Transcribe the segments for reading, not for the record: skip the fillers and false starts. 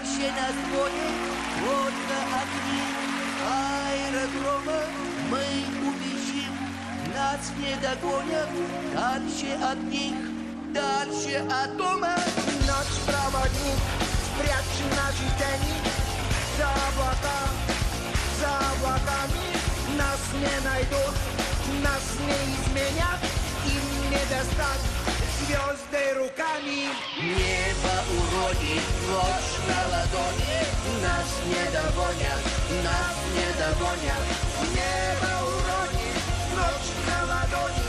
Дальше нас гонит только огни аэродрома. Мы убежим, нас не догонят. Дальше от них, дальше от дома. Ночь проводник, спрячь наши тени за облаками. Нас не найдут, нас не изменят, им не достать звезды руками. Небо уронит, ночь на ладони. Нас не догонят, нас не догонят. Небо уронит, ночь на ладони.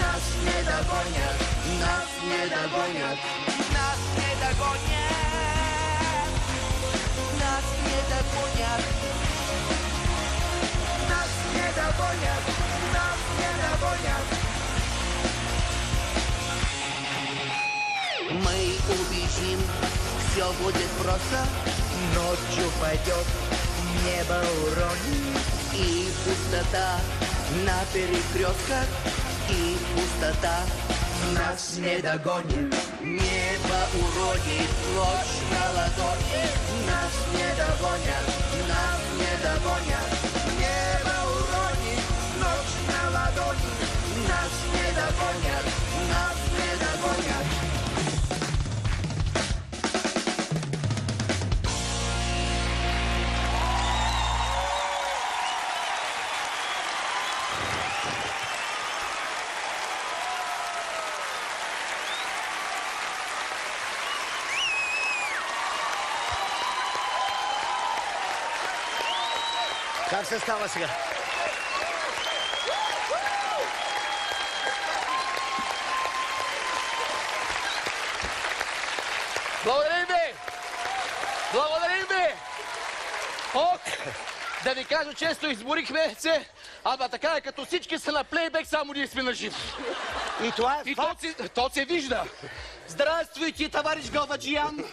Нас не догонят, нас не догонят. Нас не догонят. Нас не догонят. Нас не догонят, нас не догонят. Мы убежим, все будет просто. Ночью пойдет, небо уронит. И пустота на перекрестках. И пустота Нас не догонит. небо уронит, ночь на ладони. Нас не догонят, нас не догонят. Небо уронит, ночь на ладони. Нас не догонят, нас не догонят. Как се става сега? Благодарим ви! Благодарим ви! Ок, да ви кажа често, изборихме се, ама така е, като всички са на плейбек, само ние сме на жив. И това е И факт. то се вижда. Здравствуйте, товарищ Галваджиян.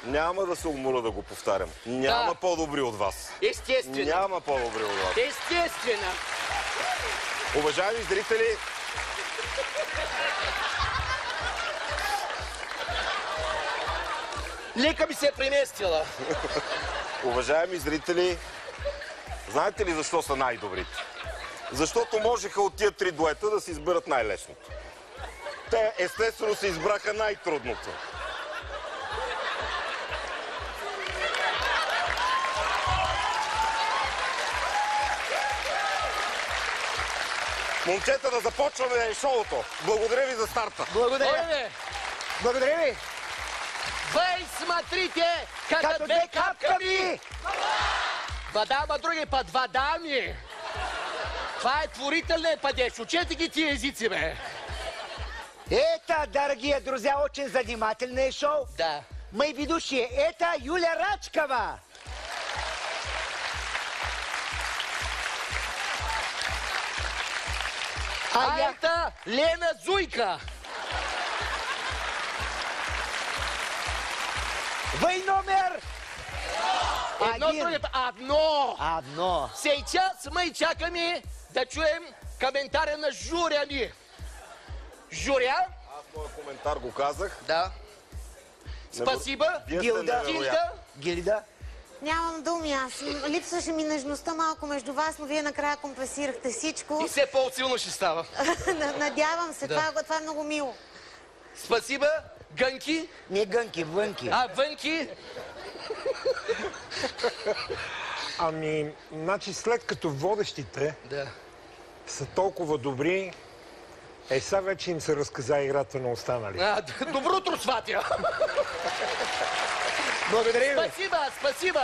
Няма да се умоля да го повтарям. Няма Да. по-добри от вас. Естествено. Няма по-добри от вас. Естествено. Уважаеми зрители, Лека ми се е преместила. уважаеми зрители, знаете ли защо са най-добрите? Защото можеха от тия три дуета да си изберат най-лесното. Те естествено се избраха най-трудното. Момчета, да започваме шоуто. Благодаря ви за старта. Благодаря. Оле, Благодаря ви. Вей, смотрите, като две капками. Вода, ма други път, вода ми. Това е творителният падеж. Учете ги тия езици, бе. Это, дорогие друзья, очень занимательное шоу. Да. Мы ведущие. Это Юля Рачкова. А это Лена Зуйка. Вы номер Едно, друге, одно. одно. Сейчас мы чакаме да чуем коментаря на журя ми. Журя? Аз моя коментар го казах. Да. Спасибо. Вие сте Гилда. невероятни. Гилда? Гилда. Нямам думи, аз. Липсваше ми нежността малко между вас, но вие накрая компенсирахте всичко. И все по-силно ще става. Надявам се, Да. това е много мило. Спасибо. Гънки. Не гънки, вънки. А, вънки. Ами, значи след като водещите Да. са толкова добри, сега вече им се разказа играта на останали. Добро утро, сватя. Благодаря ви. Спасибо, спасибо.